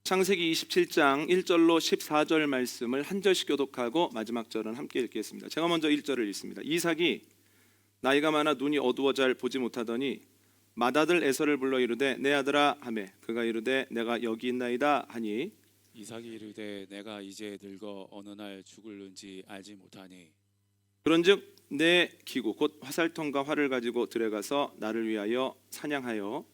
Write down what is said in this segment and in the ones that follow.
창세기 27장 1절로 14절 말씀을 한 절씩 교독하고 마지막 절은 함께 읽겠습니다. 제가 먼저 1절을 읽습니다. 이삭이 나이가 많아 눈이 어두워 잘 보지 못하더니 맏아들 에서를 불러 이르되 내 아들아 하매 그가 이르되 내가 여기 있나이다 하니 이삭이 이르되 내가 이제 늙어 어느 날 죽을는지 알지 못하니 그런즉 내 기구 곧 화살통과 활을 가지고 들어가서 나를 위하여 사냥하여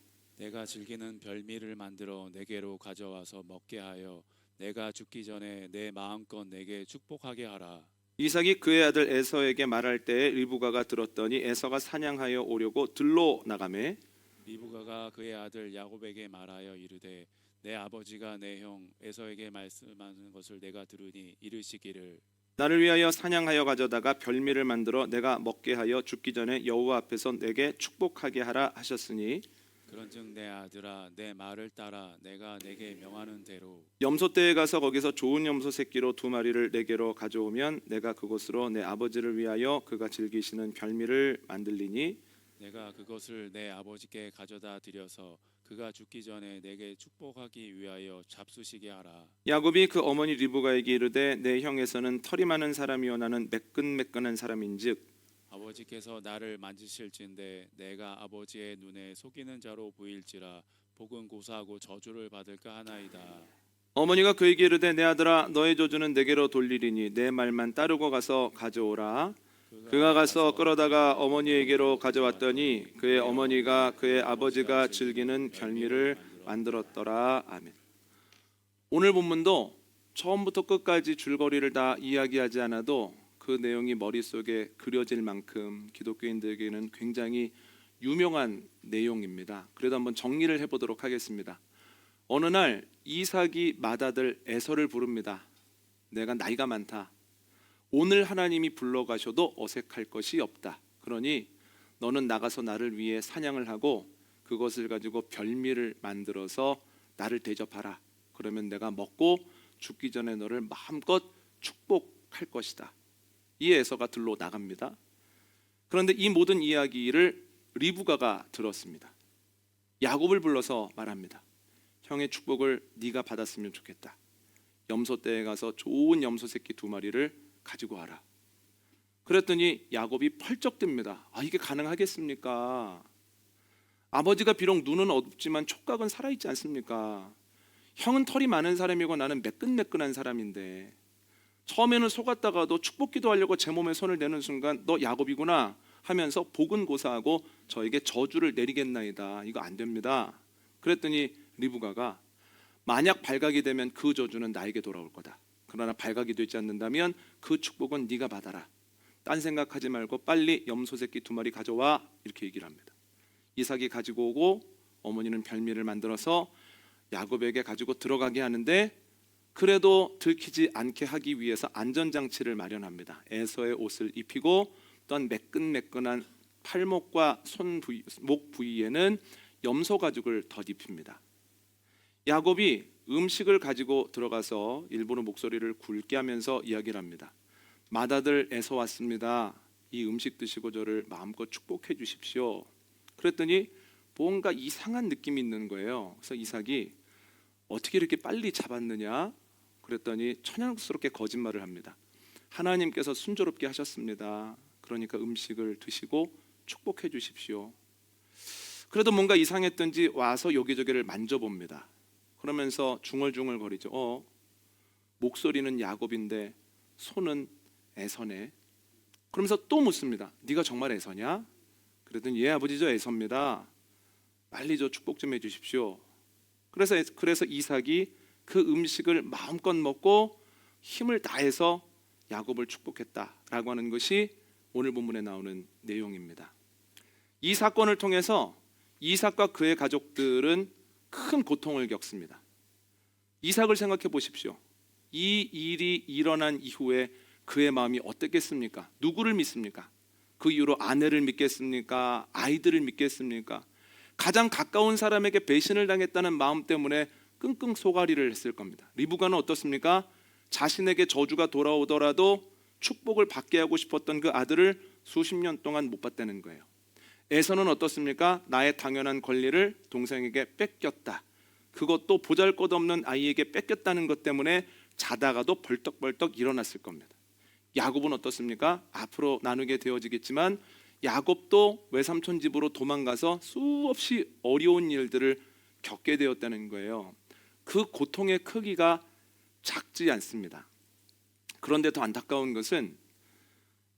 내가 즐기는 별미를 만들어 내게로 가져와서 먹게 하여 내가 죽기 전에 내 마음껏 내게 축복하게 하라. 이삭이 그의 아들 에서에게 말할 때에 리브가가 들었더니 에서가 사냥하여 오려고 들로 나가매 리브가가 그의 아들 야곱에게 말하여 이르되 내 아버지가 내 형 에서에게 말씀하는 것을 내가 들으니 이르시기를 나를 위하여 사냥하여 가져다가 별미를 만들어 내가 먹게 하여 죽기 전에 여호와 앞에서 내게 축복하게 하라 하셨으니 그런즉 내 아들아 내 말을 따라 내가 내게 명하는 대로 염소떼에 가서 거기서 좋은 염소 새끼로 2마리를 내게로 가져오면 내가 그곳으로 내 아버지를 위하여 그가 즐기시는 별미를 만들리니 내가 그것을 내 아버지께 가져다 드려서 그가 죽기 전에 내게 축복하기 위하여 잡수시게 하라. 야곱이 그 어머니 리브가에게 이르되 내 형에서는 털이 많은 사람이요 나는 매끈매끈한 사람인즉 아버지께서 나를 만지실진데 내가 아버지의 눈에 속이는 자로 보일지라 복은 고사하고 저주를 받을까 하나이다. 어머니가 그에게 이르되 내 아들아 너의 저주는 내게로 돌리리니 내 말만 따르고 가서 가져오라. 그가 가서 끌어다가 어머니에게로 가져왔더니 그의 어머니가 그의 아버지가 즐기는 별미를 만들었더라. 아멘. 오늘 본문도 처음부터 끝까지 줄거리를 다 이야기하지 않아도 그 내용이 머릿속에 그려질 만큼 기독교인들에게는 굉장히 유명한 내용입니다. 그래도 한번 정리를 해보도록 하겠습니다. 어느 날 이삭이 맏아들 에서를 부릅니다. 내가 나이가 많다. 오늘 하나님이 불러가셔도 어색할 것이 없다. 그러니 너는 나가서 나를 위해 사냥을 하고 그것을 가지고 별미를 만들어서 나를 대접하라. 그러면 내가 먹고 죽기 전에 너를 마음껏 축복할 것이다. 이 에서가 들로 나갑니다. 그런데 이 모든 이야기를 리브가가 들었습니다. 야곱을 불러서 말합니다. 형의 축복을 네가 받았으면 좋겠다. 염소떼에 가서 좋은 염소 새끼 2마리를 가지고 와라. 그랬더니 야곱이 펄쩍 듭니다. 이게 가능하겠습니까? 아버지가 비록 눈은 어둡지만 촉각은 살아있지 않습니까? 형은 털이 많은 사람이고 나는 매끈매끈한 사람인데 처음에는 속았다가도 축복기도 하려고 제 몸에 손을 대는 순간 너 야곱이구나 하면서 복은 고사하고 저에게 저주를 내리겠나이다. 이거 안 됩니다. 그랬더니 리브가가 만약 발각이 되면 그 저주는 나에게 돌아올 거다. 그러나 발각이 되지 않는다면 그 축복은 네가 받아라. 딴 생각하지 말고 빨리 염소 새끼 2마리 가져와. 이렇게 얘기를 합니다. 이삭이 가지고 오고 어머니는 별미를 만들어서 야곱에게 가지고 들어가게 하는데 그래도 들키지 않게 하기 위해서 안전장치를 마련합니다. 에서의 옷을 입히고 또한 매끈매끈한 팔목과 목 부위에는 염소 가죽을 덧입힙니다. 야곱이 음식을 가지고 들어가서 일부러 목소리를 굵게 하면서 이야기를 합니다. 맏아들 에서 왔습니다. 이 음식 드시고 저를 마음껏 축복해 주십시오. 그랬더니 뭔가 이상한 느낌이 있는 거예요. 그래서 이삭이 어떻게 이렇게 빨리 잡았느냐? 그랬더니 천연스럽게 거짓말을 합니다. 하나님께서 순조롭게 하셨습니다. 그러니까 음식을 드시고 축복해 주십시오. 그래도 뭔가 이상했던지 와서 여기저기를 만져봅니다. 그러면서 중얼중얼 거리죠. 목소리는 야곱인데 손은 에서네. 그러면서 또 묻습니다. 네가 정말 에서냐? 그랬더니 예 아버지죠 에서입니다. 빨리 저 축복 좀 해주십시오. 그래서 이삭이 그 음식을 마음껏 먹고 힘을 다해서 야곱을 축복했다라고 하는 것이 오늘 본문에 나오는 내용입니다. 이 사건을 통해서 이삭과 그의 가족들은 큰 고통을 겪습니다. 이삭을 생각해 보십시오. 이 일이 일어난 이후에 그의 마음이 어떻겠습니까? 누구를 믿습니까? 그 이후로 아내를 믿겠습니까? 아이들을 믿겠습니까? 가장 가까운 사람에게 배신을 당했다는 마음 때문에 끙끙 소가리를 했을 겁니다. 리브가는 어떻습니까? 자신에게 저주가 돌아오더라도 축복을 받게 하고 싶었던 그 아들을 수십 년 동안 못 봤다는 거예요. 에서는 어떻습니까? 나의 당연한 권리를 동생에게 뺏겼다. 그것도 보잘것없는 아이에게 뺏겼다는 것 때문에 자다가도 벌떡벌떡 일어났을 겁니다. 야곱은 어떻습니까? 앞으로 나누게 되어지겠지만 야곱도 외삼촌 집으로 도망가서 수없이 어려운 일들을 겪게 되었다는 거예요. 그 고통의 크기가 작지 않습니다. 그런데 더 안타까운 것은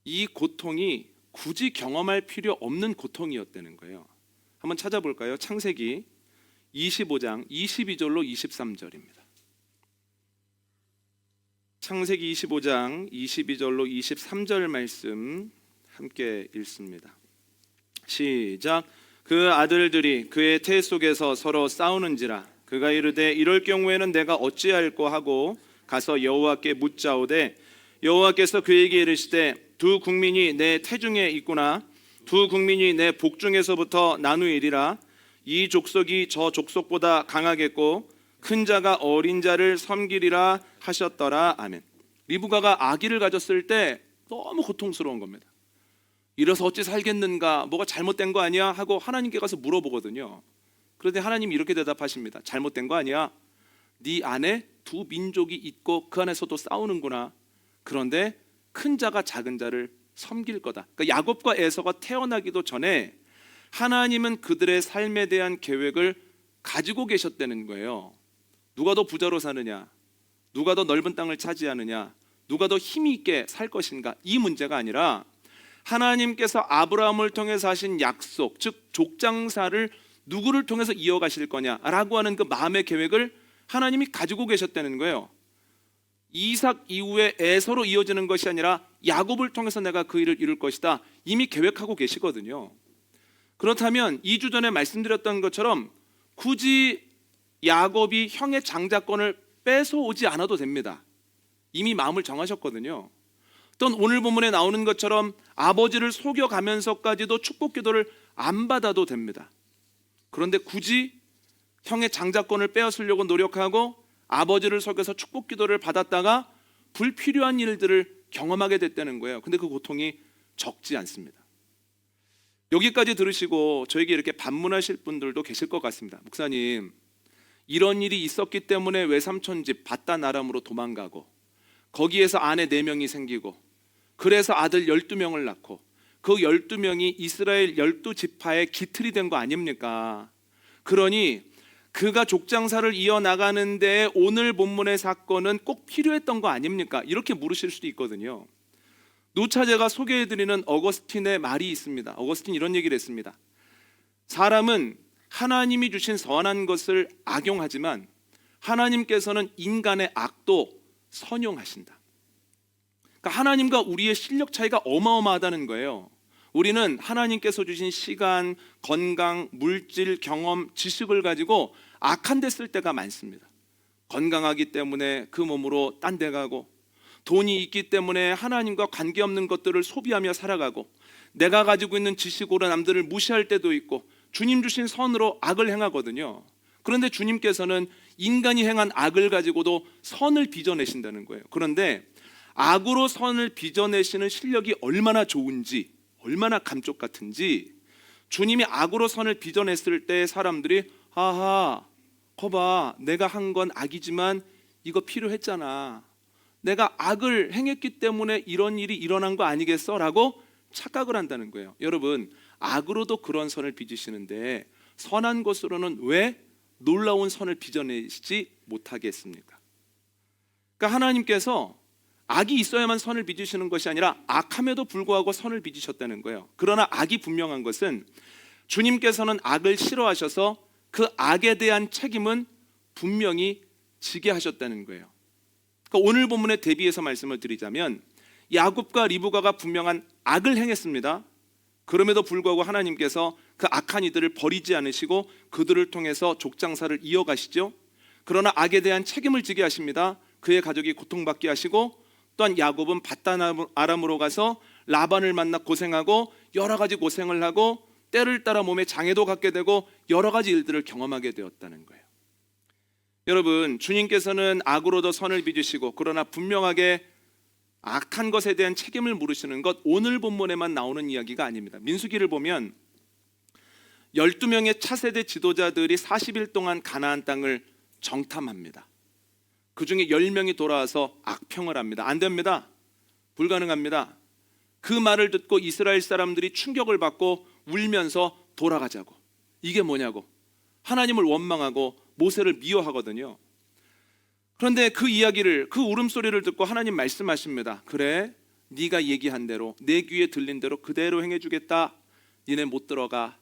이 고통이 굳이 경험할 필요 없는 고통이었다는 거예요. 한번 찾아볼까요? 창세기 25장 22절로 23절입니다. 창세기 25장 22절로 23절 말씀 함께 읽습니다. 시작. 그 아들들이 그의 태 속에서 서로 싸우는지라 그가 이르되 이럴 경우에는 내가 어찌할꼬 하고 가서 여호와께 묻자오되 여호와께서 그에게 이르시되 두 국민이 내 태중에 있구나. 두 국민이 내 복중에서부터 나누이리라. 이 족속이 저 족속보다 강하겠고 큰 자가 어린 자를 섬기리라 하셨더라. 아멘. 리브가가 아기를 가졌을 때 너무 고통스러운 겁니다. 이래서 어찌 살겠는가, 뭐가 잘못된 거 아니야 하고 하나님께 가서 물어보거든요. 그런데 하나님이 이렇게 대답하십니다. 잘못된 거 아니야. 네 안에 두 민족이 있고 그 안에서도 싸우는구나. 그런데 큰 자가 작은 자를 섬길 거다. 그러니까 야곱과 에서가 태어나기도 전에 하나님은 그들의 삶에 대한 계획을 가지고 계셨다는 거예요. 누가 더 부자로 사느냐, 누가 더 넓은 땅을 차지하느냐, 누가 더 힘이 있게 살 것인가, 이 문제가 아니라 하나님께서 아브라함을 통해서 하신 약속, 즉 족장사를 누구를 통해서 이어가실 거냐라고 하는 그 마음의 계획을 하나님이 가지고 계셨다는 거예요. 이삭 이후에 에서로 이어지는 것이 아니라 야곱을 통해서 내가 그 일을 이룰 것이다, 이미 계획하고 계시거든요. 그렇다면 2주 전에 말씀드렸던 것처럼 굳이 야곱이 형의 장자권을 뺏어오지 않아도 됩니다. 이미 마음을 정하셨거든요. 또 오늘 본문에 나오는 것처럼 아버지를 속여가면서까지도 축복 기도를 안 받아도 됩니다. 그런데 굳이 형의 장자권을 빼앗으려고 노력하고 아버지를 속여서 축복 기도를 받았다가 불필요한 일들을 경험하게 됐다는 거예요. 근데 그 고통이 적지 않습니다. 여기까지 들으시고 저에게 이렇게 반문하실 분들도 계실 것 같습니다. 목사님, 이런 일이 있었기 때문에 외삼촌 집 바단 아람으로 도망가고 거기에서 아내 4명이 생기고 그래서 아들 12명을 낳고 그 12명이 이스라엘 12지파의 기틀이 된 거 아닙니까? 그러니 그가 족장사를 이어나가는 데 오늘 본문의 사건은 꼭 필요했던 거 아닙니까? 이렇게 물으실 수도 있거든요. 노차제가 소개해드리는 어거스틴의 말이 있습니다. 어거스틴 이런 얘기를 했습니다. 사람은 하나님이 주신 선한 것을 악용하지만 하나님께서는 인간의 악도 선용하신다. 그러니까 하나님과 우리의 실력 차이가 어마어마하다는 거예요. 우리는 하나님께서 주신 시간, 건강, 물질, 경험, 지식을 가지고 악한 데 쓸 때가 많습니다. 건강하기 때문에 그 몸으로 딴 데 가고, 돈이 있기 때문에 하나님과 관계없는 것들을 소비하며 살아가고, 내가 가지고 있는 지식으로 남들을 무시할 때도 있고, 주님 주신 선으로 악을 행하거든요. 그런데 주님께서는 인간이 행한 악을 가지고도 선을 빚어내신다는 거예요. 그런데 악으로 선을 빚어내시는 실력이 얼마나 좋은지, 얼마나 감쪽 같은지, 주님이 악으로 선을 빚어냈을 때 사람들이 하하, 거봐, 내가 한 건 악이지만 이거 필요했잖아, 내가 악을 행했기 때문에 이런 일이 일어난 거 아니겠어? 라고 착각을 한다는 거예요. 여러분, 악으로도 그런 선을 빚으시는데 선한 것으로는 왜 놀라운 선을 빚어내시지 못하겠습니까? 그러니까 하나님께서 악이 있어야만 선을 빚으시는 것이 아니라 악함에도 불구하고 선을 빚으셨다는 거예요. 그러나 악이 분명한 것은 주님께서는 악을 싫어하셔서 그 악에 대한 책임은 분명히 지게 하셨다는 거예요. 그러니까 오늘 본문에 대비해서 말씀을 드리자면 야곱과 리브가가 분명한 악을 행했습니다. 그럼에도 불구하고 하나님께서 그 악한 이들을 버리지 않으시고 그들을 통해서 족장사를 이어가시죠. 그러나 악에 대한 책임을 지게 하십니다. 그의 가족이 고통받게 하시고, 또한 야곱은 바단 아람으로 가서 라반을 만나 고생하고 여러 가지 고생을 하고 때를 따라 몸에 장애도 갖게 되고 여러 가지 일들을 경험하게 되었다는 거예요. 여러분, 주님께서는 악으로도 선을 빚으시고 그러나 분명하게 악한 것에 대한 책임을 물으시는 것, 오늘 본문에만 나오는 이야기가 아닙니다. 민수기를 보면 12명의 차세대 지도자들이 40일 동안 가나안 땅을 정탐합니다. 그 중에 10명이 돌아와서 악평을 합니다. 안 됩니다. 불가능합니다. 그 말을 듣고 이스라엘 사람들이 충격을 받고 울면서 돌아가자고. 이게 뭐냐고. 하나님을 원망하고 모세를 미워하거든요. 그런데 그 이야기를, 그 울음소리를 듣고 하나님 말씀하십니다. 그래, 네가 얘기한 대로, 내 귀에 들린 대로 그대로 행해주겠다. 니네 못 들어가.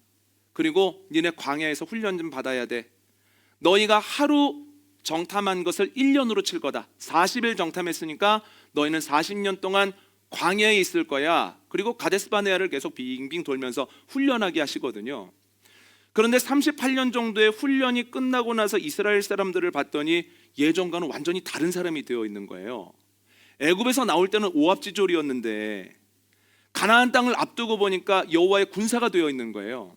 그리고 니네 광야에서 훈련 좀 받아야 돼. 너희가 하루 정탐한 것을 1년으로 칠 거다. 40일 정탐했으니까 너희는 40년 동안 광야에 있을 거야. 그리고 가데스바네아를 계속 빙빙 돌면서 훈련하게 하시거든요. 그런데 38년 정도의 훈련이 끝나고 나서 이스라엘 사람들을 봤더니 예전과는 완전히 다른 사람이 되어 있는 거예요. 애굽에서 나올 때는 오합지졸이었는데 가나안 땅을 앞두고 보니까 여호와의 군사가 되어 있는 거예요.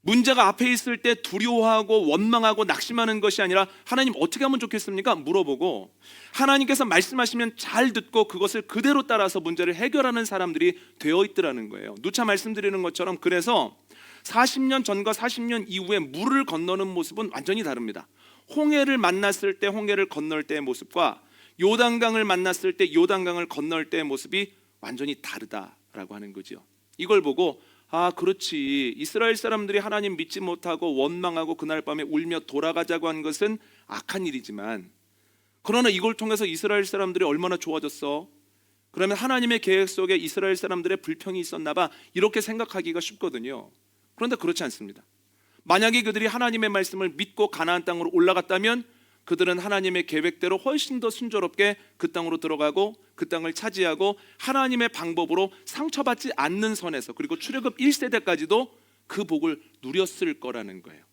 문제가 앞에 있을 때 두려워하고 원망하고 낙심하는 것이 아니라 하나님 어떻게 하면 좋겠습니까? 물어보고 하나님께서 말씀하시면 잘 듣고 그것을 그대로 따라서 문제를 해결하는 사람들이 되어 있더라는 거예요. 누차 말씀드리는 것처럼 그래서 40년 전과 40년 이후에 물을 건너는 모습은 완전히 다릅니다. 홍해를 만났을 때 홍해를 건널 때의 모습과 요단강을 만났을 때 요단강을 건널 때의 모습이 완전히 다르다라고 하는 거죠. 이걸 보고 아, 그렇지. 이스라엘 사람들이 하나님 믿지 못하고 원망하고 그날 밤에 울며 돌아가자고 한 것은 악한 일이지만 그러나 이걸 통해서 이스라엘 사람들이 얼마나 좋아졌어? 그러면 하나님의 계획 속에 이스라엘 사람들의 불평이 있었나 봐. 이렇게 생각하기가 쉽거든요. 그런데 그렇지 않습니다. 만약에 그들이 하나님의 말씀을 믿고 가나안 땅으로 올라갔다면 그들은 하나님의 계획대로 훨씬 더 순조롭게 그 땅으로 들어가고 그 땅을 차지하고 하나님의 방법으로 상처받지 않는 선에서 그리고 출애굽 1세대까지도 그 복을 누렸을 거라는 거예요.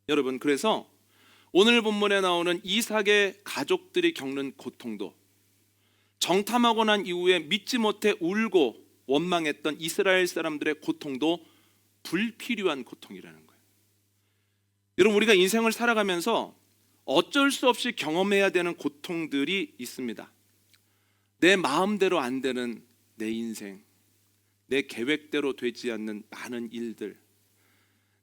여러분, 그래서 오늘 본문에 나오는 이삭의 가족들이 겪는 고통도 정탐하고 난 이후에 믿지 못해 울고 원망했던 이스라엘 사람들의 고통도 불필요한 고통이라는 거예요. 여러분, 우리가 인생을 살아가면서 어쩔 수 없이 경험해야 되는 고통들이 있습니다. 내 마음대로 안 되는 내 인생, 내 계획대로 되지 않는 많은 일들,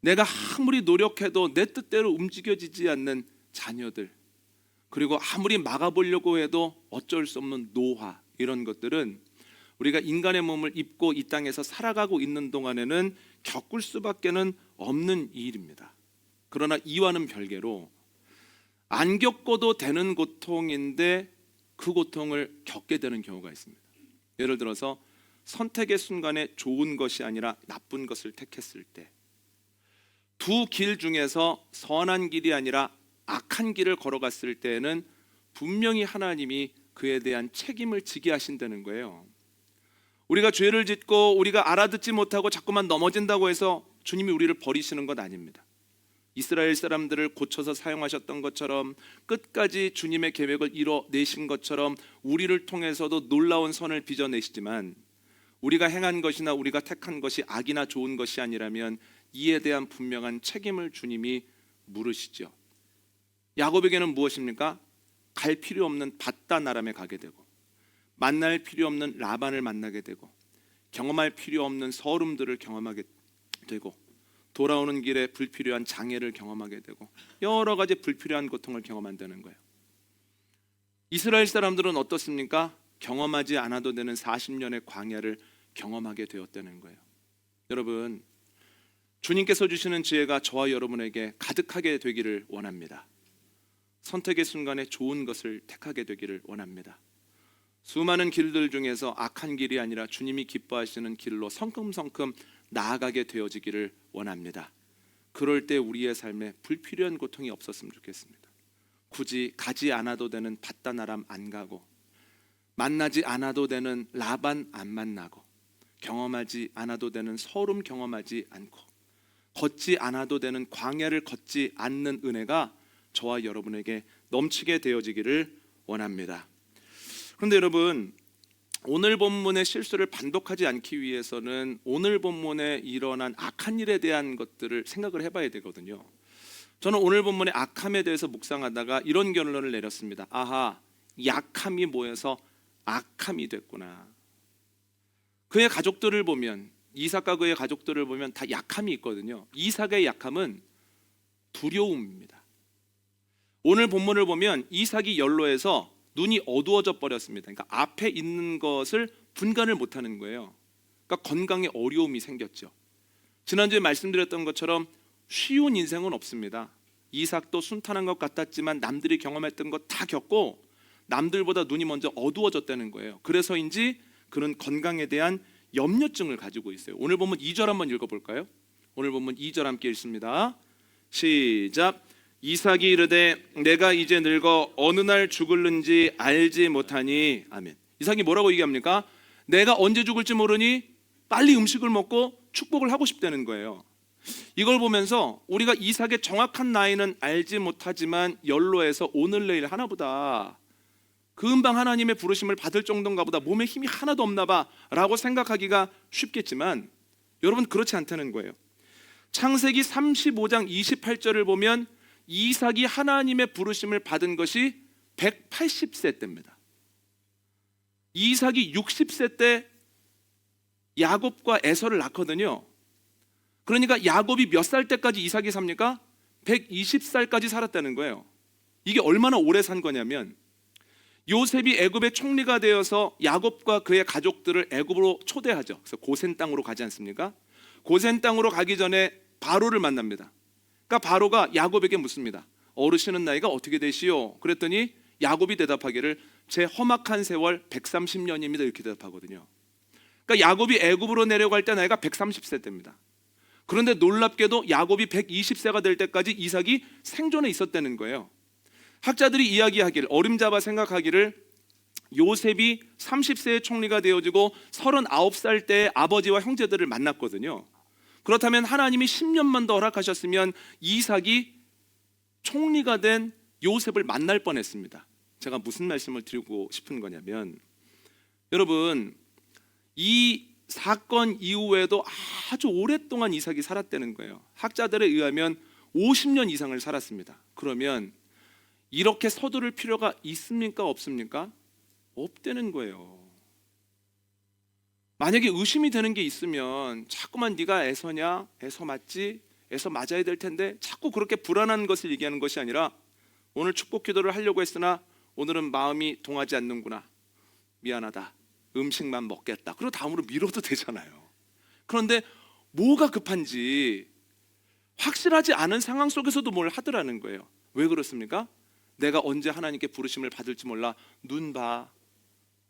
내가 아무리 노력해도 내 뜻대로 움직여지지 않는 자녀들, 그리고 아무리 막아보려고 해도 어쩔 수 없는 노화, 이런 것들은 우리가 인간의 몸을 입고 이 땅에서 살아가고 있는 동안에는 겪을 수밖에는 없는 일입니다. 그러나 이와는 별개로 안 겪어도 되는 고통인데 그 고통을 겪게 되는 경우가 있습니다. 예를 들어서 선택의 순간에 좋은 것이 아니라 나쁜 것을 택했을 때, 두 길 중에서 선한 길이 아니라 악한 길을 걸어갔을 때에는 분명히 하나님이 그에 대한 책임을 지게 하신다는 거예요. 우리가 죄를 짓고 우리가 알아듣지 못하고 자꾸만 넘어진다고 해서 주님이 우리를 버리시는 것 아닙니다. 이스라엘 사람들을 고쳐서 사용하셨던 것처럼 끝까지 주님의 계획을 이뤄내신 것처럼 우리를 통해서도 놀라운 선을 빚어내시지만 우리가 행한 것이나 우리가 택한 것이 악이나 좋은 것이 아니라면 이에 대한 분명한 책임을 주님이 물으시죠. 야곱에게는 무엇입니까? 갈 필요 없는 밧단 아람에 가게 되고 만날 필요 없는 라반을 만나게 되고 경험할 필요 없는 서름들을 경험하게 되고 돌아오는 길에 불필요한 장애를 경험하게 되고 여러 가지 불필요한 고통을 경험한다는 거예요. 이스라엘 사람들은 어떻습니까? 경험하지 않아도 되는 40년의 광야를 경험하게 되었다는 거예요. 여러분, 주님께서 주시는 지혜가 저와 여러분에게 가득하게 되기를 원합니다. 선택의 순간에 좋은 것을 택하게 되기를 원합니다. 수많은 길들 중에서 악한 길이 아니라 주님이 기뻐하시는 길로 성큼성큼 나아가게 되어지기를 원합니다. 그럴 때 우리의 삶에 불필요한 고통이 없었으면 좋겠습니다. 굳이 가지 않아도 되는 밧단 아람 안 가고 만나지 않아도 되는 라반 안 만나고 경험하지 않아도 되는 서름 경험하지 않고 걷지 않아도 되는 광야를 걷지 않는 은혜가 저와 여러분에게 넘치게 되어지기를 원합니다. 그런데 여러분, 오늘 본문의 실수를 반복하지 않기 위해서는 오늘 본문에 일어난 악한 일에 대한 것들을 생각을 해봐야 되거든요. 저는 오늘 본문의 악함에 대해서 묵상하다가 이런 결론을 내렸습니다. 아하, 약함이 모여서 악함이 됐구나. 그의 가족들을 보면 이삭과 그의 가족들을 보면 다 약함이 있거든요. 이삭의 약함은 두려움입니다. 오늘 본문을 보면 이삭이 연로해서 눈이 어두워져 버렸습니다. 그러니까 앞에 있는 것을 분간을 못하는 거예요. 그러니까 건강에 어려움이 생겼죠. 지난주에 말씀드렸던 것처럼 쉬운 인생은 없습니다. 이삭도 순탄한 것 같았지만 남들이 경험했던 것 다 겪고 남들보다 눈이 먼저 어두워졌다는 거예요. 그래서인지 그는 건강에 대한 염려증을 가지고 있어요. 오늘 본문 2절 한번 읽어볼까요? 오늘 본문 2절 함께 읽습니다. 시작. 이삭이 이르되 내가 이제 늙어 어느 날 죽을는지 알지 못하니. 아멘. 이삭이 뭐라고 얘기합니까? 내가 언제 죽을지 모르니 빨리 음식을 먹고 축복을 하고 싶다는 거예요. 이걸 보면서 우리가 이삭의 정확한 나이는 알지 못하지만 연로해서 오늘 내일 하나보다 금방 하나님의 부르심을 받을 정도인가 보다, 몸에 힘이 하나도 없나 봐 라고 생각하기가 쉽겠지만 여러분 그렇지 않다는 거예요. 창세기 35장 28절을 보면 이삭이 하나님의 부르심을 받은 것이 180세 때입니다. 이삭이 60세 때 야곱과 에서를 낳거든요. 그러니까 야곱이 몇 살 때까지 이삭이 삽니까? 120살까지 살았다는 거예요. 이게 얼마나 오래 산 거냐면 요셉이 애굽의 총리가 되어서 야곱과 그의 가족들을 애굽으로 초대하죠. 그래서 고센 땅으로 가지 않습니까? 고센 땅으로 가기 전에 바로를 만납니다. 그러니까 바로가 야곱에게 묻습니다. 어르신은 나이가 어떻게 되시오? 그랬더니 야곱이 대답하기를 제 험악한 세월 130년입니다 이렇게 대답하거든요. 그러니까 야곱이 애굽으로 내려갈 때 나이가 130세 때입니다. 그런데 놀랍게도 야곱이 120세가 될 때까지 이삭이 생존해 있었다는 거예요. 학자들이 이야기하기를, 어림잡아 생각하기를 요셉이 30세의 총리가 되어지고 39살 때 아버지와 형제들을 만났거든요. 그렇다면 하나님이 10년만 더 허락하셨으면 이삭이 총리가 된 요셉을 만날 뻔했습니다. 제가 무슨 말씀을 드리고 싶은 거냐면, 여러분 이 사건 이후에도 아주 오랫동안 이삭이 살았다는 거예요. 학자들에 의하면 50년 이상을 살았습니다. 그러면 이렇게 서두를 필요가 있습니까? 없습니까? 없다는 거예요. 만약에 의심이 되는 게 있으면 자꾸만 네가 에서냐? 에서 맞지? 에서 맞아야 될 텐데 자꾸 그렇게 불안한 것을 얘기하는 것이 아니라 오늘 축복 기도를 하려고 했으나 오늘은 마음이 동하지 않는구나. 미안하다. 음식만 먹겠다. 그리고 다음으로 미뤄도 되잖아요. 그런데 뭐가 급한지 확실하지 않은 상황 속에서도 뭘 하더라는 거예요. 왜 그렇습니까? 내가 언제 하나님께 부르심을 받을지 몰라. 눈 봐.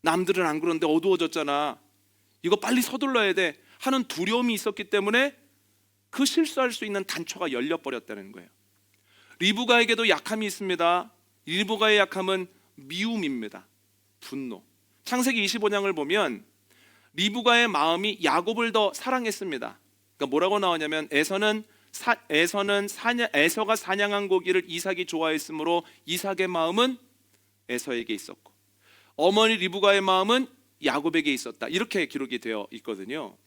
남들은 안 그런데 어두워졌잖아. 이거 빨리 서둘러야 돼 하는 두려움이 있었기 때문에 그 실수할 수 있는 단초가 열려버렸다는 거예요. 리브가에게도 약함이 있습니다. 리브가의 약함은 미움입니다. 분노. 창세기 25장을 보면 리브가의 마음이 야곱을 더 사랑했습니다. 그러니까 뭐라고 나오냐면 에서가 사냥한 고기를 이삭이 좋아했으므로 이삭의 마음은 에서에게 있었고 어머니 리브가의 마음은 야곱에게 있었다. 이렇게 기록이 되어 있거든요.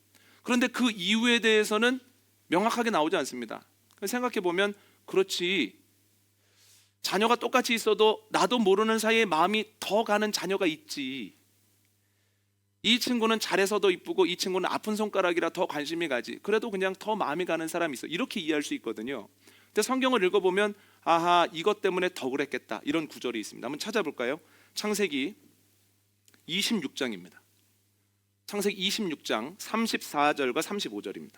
그런데 그 이유에 대해서는 명확하게 나오지 않습니다. 생각해 보면 그렇지, 자녀가 똑같이 있어도 나도 모르는 사이에 마음이 더 가는 자녀가 있지. 이 친구는 잘해서도 이쁘고 이 친구는 아픈 손가락이라 더 관심이 가지. 그래도 그냥 더 마음이 가는 사람이 있어. 이렇게 이해할 수 있거든요. 근데 성경을 읽어보면 아하, 이것 때문에 더 그랬겠다, 이런 구절이 있습니다. 한번 찾아볼까요? 창세기 26장입니다. 창세기 26장 34절과 35절입니다.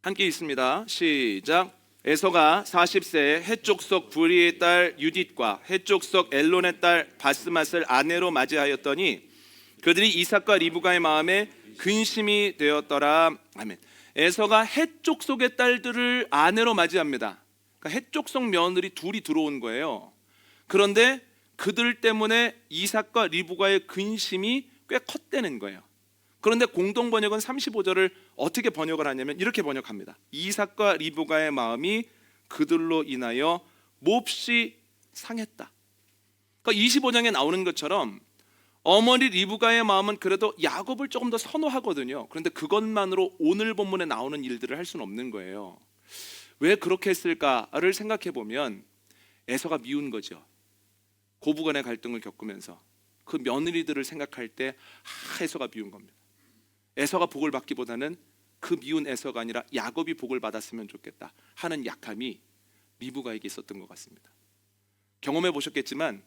함께 있습니다. 시작. 에서가 40세에 해족속 브리의 딸 유딧과 해족속 엘론의 딸 바스맛을 아내로 맞이하였더니 그들이 이삭과 리브가의 마음에 근심이 되었더라. 아멘. 에서가 해족속의 딸들을 아내로 맞이합니다. 그러니까 해족속 며느리 둘이 들어온 거예요. 그런데 그들 때문에 이삭과 리브가의 근심이 꽤 컸다는 거예요. 그런데 공동 번역은 35절을 어떻게 번역을 하냐면 이렇게 번역합니다. 이삭과 리브가의 마음이 그들로 인하여 몹시 상했다. 그러니까 25장에 나오는 것처럼 어머니 리브가의 마음은 그래도 야곱을 조금 더 선호하거든요. 그런데 그것만으로 오늘 본문에 나오는 일들을 할 수는 없는 거예요. 왜 그렇게 했을까를 생각해 보면 에서가 미운 거죠. 고부간의 갈등을 겪으면서. 그 며느리들을 생각할 때 에서가 미운 겁니다. 에서가 복을 받기보다는 그 미운 에서가 아니라 야곱이 복을 받았으면 좋겠다 하는 약함이 리브가에게 있었던 것 같습니다. 경험해 보셨겠지만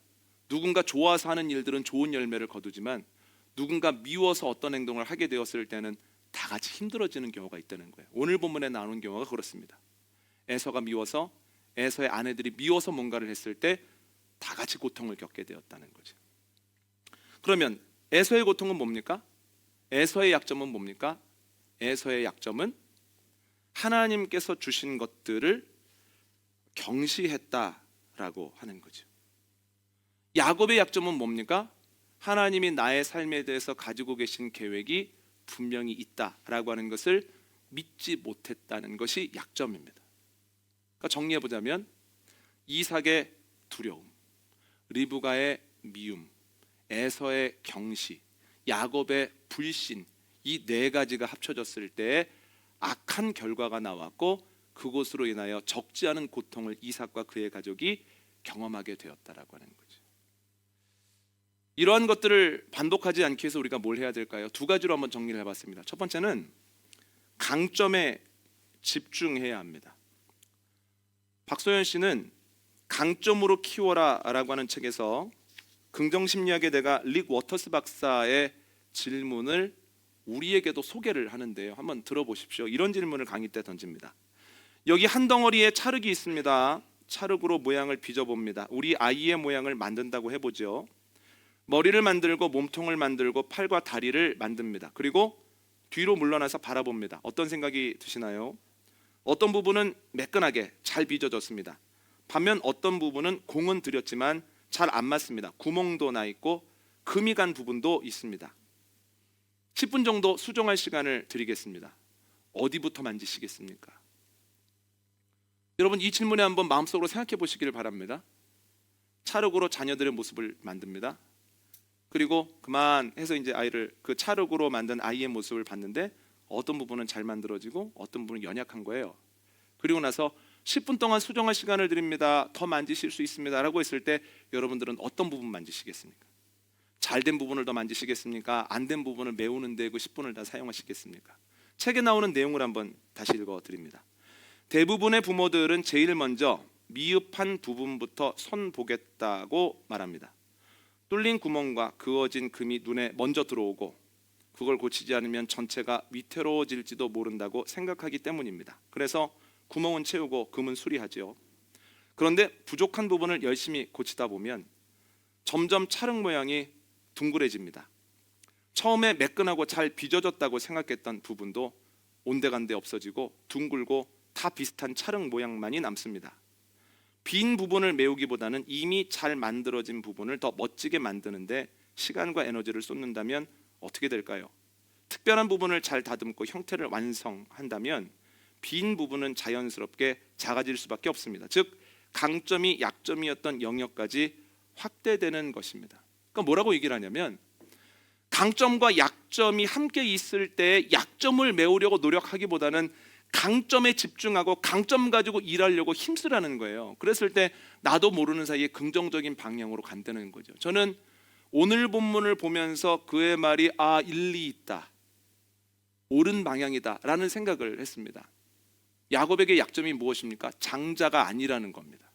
누군가 좋아서 하는 일들은 좋은 열매를 거두지만 누군가 미워서 어떤 행동을 하게 되었을 때는 다 같이 힘들어지는 경우가 있다는 거예요. 오늘 본문에 나오는 경우가 그렇습니다. 에서가 미워서, 에서의 아내들이 미워서 뭔가를 했을 때 다 같이 고통을 겪게 되었다는 거죠. 그러면 에서의 고통은 뭡니까? 에서의 약점은 뭡니까? 에서의 약점은 하나님께서 주신 것들을 경시했다라고 하는 거죠. 야곱의 약점은 뭡니까? 하나님이 나의 삶에 대해서 가지고 계신 계획이 분명히 있다라고 하는 것을 믿지 못했다는 것이 약점입니다. 그러니까 정리해보자면 이삭의 두려움, 리브가의 미움, 에서의 경시, 야곱의 불신, 이 네 가지가 합쳐졌을 때 악한 결과가 나왔고 그것으로 인하여 적지 않은 고통을 이삭과 그의 가족이 경험하게 되었다라고 하는 거죠. 이러한 것들을 반복하지 않기 위해서 우리가 뭘 해야 될까요? 두 가지로 한번 정리를 해봤습니다. 첫 번째는 강점에 집중해야 합니다. 박소연 씨는 강점으로 키워라 라고 하는 책에서 긍정심리학의 대가 릭 워터스 박사의 질문을 우리에게도 소개를 하는데요. 한번 들어보십시오. 이런 질문을 강의 때 던집니다. 여기 한 덩어리에 찰흙이 있습니다. 찰흙으로 모양을 빚어봅니다. 우리 아이의 모양을 만든다고 해보죠. 머리를 만들고 몸통을 만들고 팔과 다리를 만듭니다. 그리고 뒤로 물러나서 바라봅니다. 어떤 생각이 드시나요? 어떤 부분은 매끈하게 잘 빚어졌습니다. 반면 어떤 부분은 공은 들였지만 잘 안 맞습니다. 구멍도 나 있고 금이 간 부분도 있습니다. 10분 정도 수정할 시간을 드리겠습니다. 어디부터 만지시겠습니까? 여러분 이 질문에 한번 마음속으로 생각해 보시기를 바랍니다. 찰흙으로 자녀들의 모습을 만듭니다. 그리고 그만해서 이제 아이를 그 찰흙으로 만든 아이의 모습을 봤는데 어떤 부분은 잘 만들어지고 어떤 부분은 연약한 거예요. 그리고 나서 10분 동안 수정할 시간을 드립니다. 더 만지실 수 있습니다 라고 했을 때 여러분들은 어떤 부분 만지시겠습니까? 잘된 부분을 더 만지시겠습니까? 안 된 부분을 메우는데 그 10분을 다 사용하시겠습니까? 책에 나오는 내용을 한번 다시 읽어드립니다. 대부분의 부모들은 제일 먼저 미흡한 부분부터 손보겠다고 말합니다. 뚫린 구멍과 그어진 금이 눈에 먼저 들어오고 그걸 고치지 않으면 전체가 위태로워질지도 모른다고 생각하기 때문입니다. 그래서 구멍은 채우고 금은 수리하죠. 그런데 부족한 부분을 열심히 고치다 보면 점점 찰흙 모양이 둥그레집니다. 처음에 매끈하고 잘 빚어졌다고 생각했던 부분도 온데간데 없어지고 둥글고 다 비슷한 찰흙 모양만이 남습니다. 빈 부분을 메우기보다는 이미 잘 만들어진 부분을 더 멋지게 만드는데 시간과 에너지를 쏟는다면 어떻게 될까요? 특별한 부분을 잘 다듬고 형태를 완성한다면 빈 부분은 자연스럽게 작아질 수밖에 없습니다. 즉 강점이 약점이었던 영역까지 확대되는 것입니다. 그러니까 뭐라고 얘기를 하냐면 강점과 약점이 함께 있을 때 약점을 메우려고 노력하기보다는 강점에 집중하고 강점 가지고 일하려고 힘쓰라는 거예요. 그랬을 때 나도 모르는 사이에 긍정적인 방향으로 간다는 거죠. 저는 오늘 본문을 보면서 그의 말이 일리 있다, 옳은 방향이다 라는 생각을 했습니다. 야곱에게 약점이 무엇입니까? 장자가 아니라는 겁니다.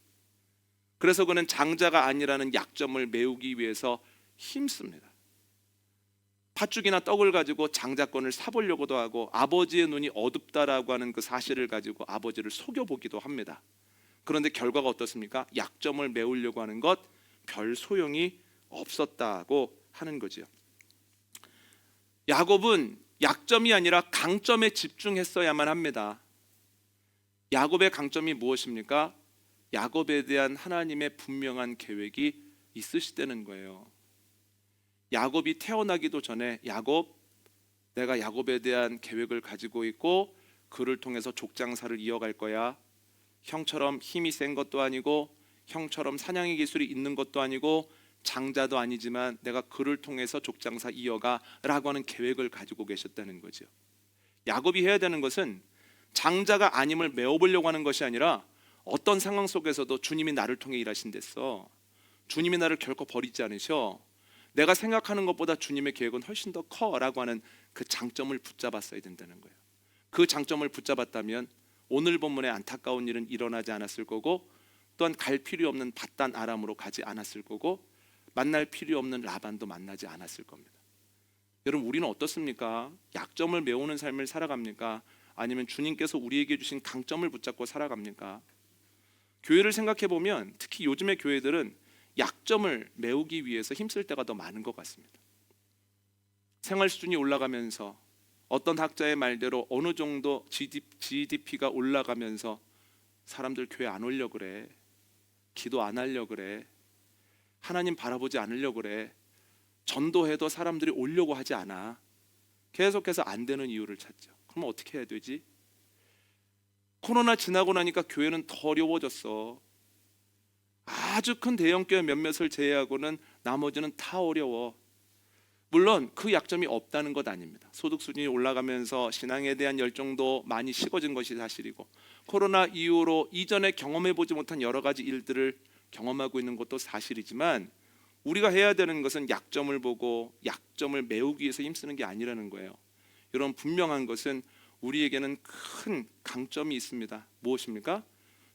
그래서 그는 장자가 아니라는 약점을 메우기 위해서 힘씁니다. 팥죽이나 떡을 가지고 장자권을 사보려고도 하고 아버지의 눈이 어둡다라고 하는 그 사실을 가지고 아버지를 속여보기도 합니다. 그런데 결과가 어떻습니까? 약점을 메우려고 하는 것 별 소용이 없었다고 하는 거지요. 야곱은 약점이 아니라 강점에 집중했어야만 합니다. 야곱의 강점이 무엇입니까? 야곱에 대한 하나님의 분명한 계획이 있으시다는 거예요. 야곱이 태어나기도 전에 야곱, 내가 야곱에 대한 계획을 가지고 있고 그를 통해서 족장사를 이어갈 거야. 형처럼 힘이 센 것도 아니고 형처럼 사냥의 기술이 있는 것도 아니고 장자도 아니지만 내가 그를 통해서 족장사 이어가 라고 하는 계획을 가지고 계셨다는 거죠. 야곱이 해야 되는 것은 장자가 아님을 메워보려고 하는 것이 아니라 어떤 상황 속에서도 주님이 나를 통해 일하신댔어. 주님이 나를 결코 버리지 않으셔. 내가 생각하는 것보다 주님의 계획은 훨씬 더 커라고 하는 그 장점을 붙잡았어야 된다는 거예요. 그 장점을 붙잡았다면 오늘 본문의 안타까운 일은 일어나지 않았을 거고, 또한 갈 필요 없는 밧단 아람으로 가지 않았을 거고, 만날 필요 없는 라반도 만나지 않았을 겁니다. 여러분, 우리는 어떻습니까? 약점을 메우는 삶을 살아갑니까? 아니면 주님께서 우리에게 주신 강점을 붙잡고 살아갑니까? 교회를 생각해 보면 특히 요즘의 교회들은 약점을 메우기 위해서 힘쓸 때가 더 많은 것 같습니다. 생활 수준이 올라가면서 어떤 학자의 말대로 어느 정도 GDP가 올라가면서 사람들 교회 안 오려 그래, 기도 안 하려 그래, 하나님 바라보지 않으려 그래, 전도해도 사람들이 오려고 하지 않아. 계속해서 안 되는 이유를 찾죠. 그럼 어떻게 해야 되지? 코로나 지나고 나니까 교회는 더 어려워졌어. 아주 큰 대형교회 몇몇을 제외하고는 나머지는 다 어려워. 물론 그 약점이 없다는 것 아닙니다. 소득 수준이 올라가면서 신앙에 대한 열정도 많이 식어진 것이 사실이고, 코로나 이후로 이전에 경험해보지 못한 여러 가지 일들을 경험하고 있는 것도 사실이지만, 우리가 해야 되는 것은 약점을 보고 약점을 메우기 위해서 힘쓰는 게 아니라는 거예요. 여러분, 분명한 것은 우리에게는 큰 강점이 있습니다. 무엇입니까?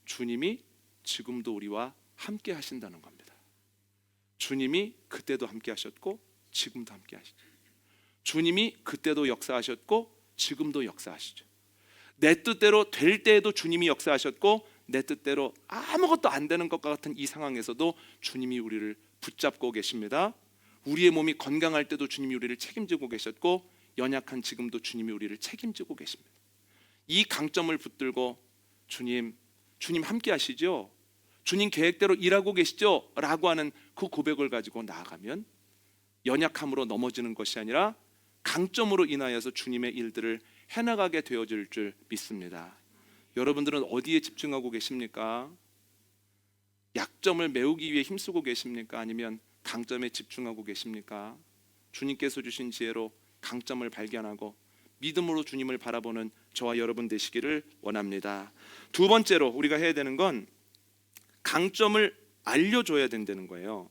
주님이 지금도 우리와 함께 하신다는 겁니다. 주님이 그때도 함께 하셨고 지금도 함께 하시죠. 주님이 그때도 역사하셨고 지금도 역사하시죠. 내 뜻대로 될 때에도 주님이 역사하셨고, 내 뜻대로 아무것도 안 되는 것과 같은 이 상황에서도 주님이 우리를 붙잡고 계십니다. 우리의 몸이 건강할 때도 주님이 우리를 책임지고 계셨고, 연약한 지금도 주님이 우리를 책임지고 계십니다. 이 강점을 붙들고 주님 함께 하시죠? 주님 계획대로 일하고 계시죠? 라고 하는 그 고백을 가지고 나아가면 연약함으로 넘어지는 것이 아니라 강점으로 인하여서 주님의 일들을 해나가게 되어질 줄 믿습니다. 여러분들은 어디에 집중하고 계십니까? 약점을 메우기 위해 힘쓰고 계십니까? 아니면 강점에 집중하고 계십니까? 주님께서 주신 지혜로 강점을 발견하고 믿음으로 주님을 바라보는 저와 여러분 되시기를 원합니다. 두 번째로 우리가 해야 되는 건 강점을 알려줘야 된다는 거예요.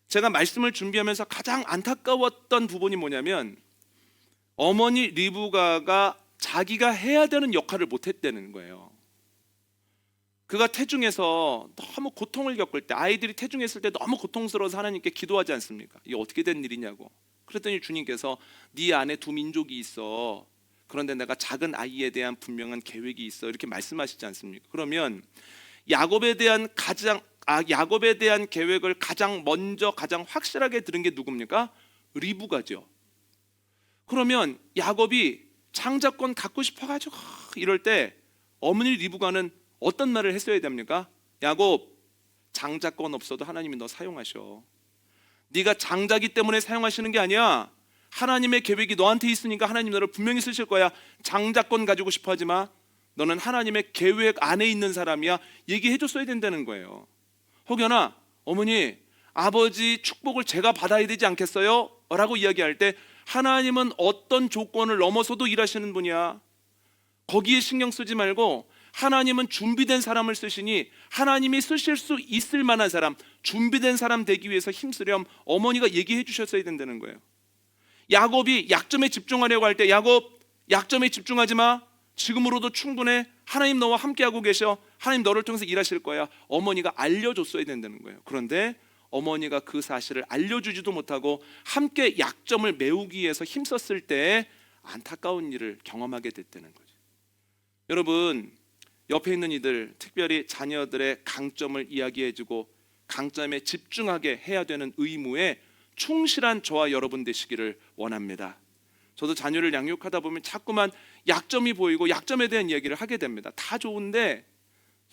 제가 말씀을 준비하면서 가장 안타까웠던 부분이 뭐냐면, 어머니 리브가가 자기가 해야 되는 역할을 못했다는 거예요. 그가 태중에서 너무 고통을 겪을 때, 아이들이 태중했을 때 너무 고통스러워서 하나님께 기도하지 않습니까? 이게 어떻게 된 일이냐고. 그랬더니 주님께서 네 안에 두 민족이 있어. 그런데 내가 작은 아이에 대한 분명한 계획이 있어. 이렇게 말씀하시지 않습니까? 그러면 야곱에 대한 계획을 가장 먼저 가장 확실하게 들은 게 누굽니까? 리브가죠. 그러면 야곱이 장자권 갖고 싶어가지고 이럴 때 어머니 리브가는 어떤 말을 했어야 됩니까? 야곱, 장자권 없어도 하나님이 너 사용하셔. 네가 장자기 때문에 사용하시는 게 아니야. 하나님의 계획이 너한테 있으니까 하나님 너를 분명히 쓰실 거야. 장자권 가지고 싶어 하지 마. 너는 하나님의 계획 안에 있는 사람이야. 얘기해 줬어야 된다는 거예요. 혹여나 어머니, 아버지 축복을 제가 받아야 되지 않겠어요? 라고 이야기할 때 하나님은 어떤 조건을 넘어서도 일하시는 분이야. 거기에 신경 쓰지 말고 하나님은 준비된 사람을 쓰시니 하나님이 쓰실 수 있을 만한 사람, 준비된 사람 되기 위해서 힘쓰렴 어머니가 얘기해 주셨어야 된다는 거예요. 야곱이 약점에 집중하려고 할 때 야곱, 약점에 집중하지 마. 지금으로도 충분해. 하나님 너와 함께하고 계셔. 하나님 너를 통해서 일하실 거야. 어머니가 알려줬어야 된다는 거예요. 그런데 어머니가 그 사실을 알려주지도 못하고 함께 약점을 메우기 위해서 힘썼을 때 안타까운 일을 경험하게 됐다는 거죠. 여러분, 옆에 있는 이들, 특별히 자녀들의 강점을 이야기해주고 강점에 집중하게 해야 되는 의무에 충실한 저와 여러분 되시기를 원합니다. 저도 자녀를 양육하다 보면 자꾸만 약점이 보이고 약점에 대한 이야기를 하게 됩니다. 다 좋은데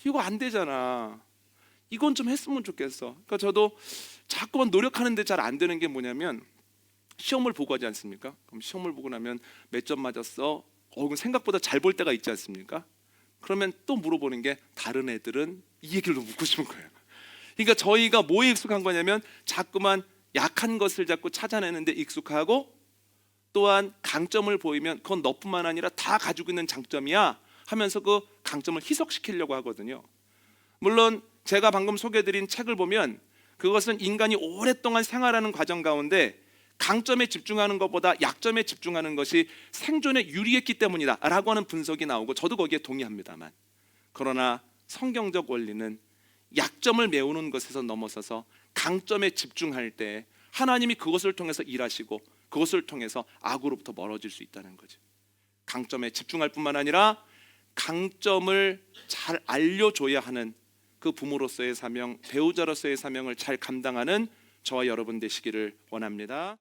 이거 안 되잖아. 이건 좀 했으면 좋겠어. 그러니까 저도 자꾸만 노력하는데 잘 안 되는 게 뭐냐면, 시험을 보고 하지 않습니까? 그럼 시험을 보고 나면 몇 점 맞았어? 생각보다 잘 볼 때가 있지 않습니까? 그러면 또 물어보는 게, 다른 애들은 이 얘기를 묻고 싶은 거예요. 그러니까 저희가 뭐에 익숙한 거냐면 자꾸만 약한 것을 자꾸 찾아내는데 익숙하고, 또한 강점을 보이면 그건 너뿐만 아니라 다 가지고 있는 장점이야 하면서 그 강점을 희석시키려고 하거든요. 물론 제가 방금 소개해드린 책을 보면 그것은 인간이 오랫동안 생활하는 과정 가운데 강점에 집중하는 것보다 약점에 집중하는 것이 생존에 유리했기 때문이다 라고 하는 분석이 나오고 저도 거기에 동의합니다만, 그러나 성경적 원리는 약점을 메우는 것에서 넘어서서 강점에 집중할 때 하나님이 그것을 통해서 일하시고 그것을 통해서 악으로부터 멀어질 수 있다는 거죠. 강점에 집중할 뿐만 아니라 강점을 잘 알려줘야 하는 그 부모로서의 사명, 배우자로서의 사명을 잘 감당하는 저와 여러분 되시기를 원합니다.